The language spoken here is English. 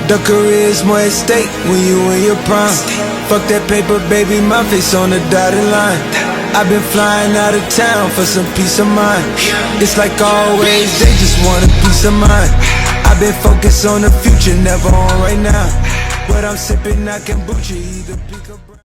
The career's more at stake when you in your prime. Fuck that paper, baby, my face on the dotted line. I've been flying out of town for some peace of mind. It's like always, they just want a peace of mind. I've been focused on the future, never on right now. But I'm sipping, I kombucha, either pick up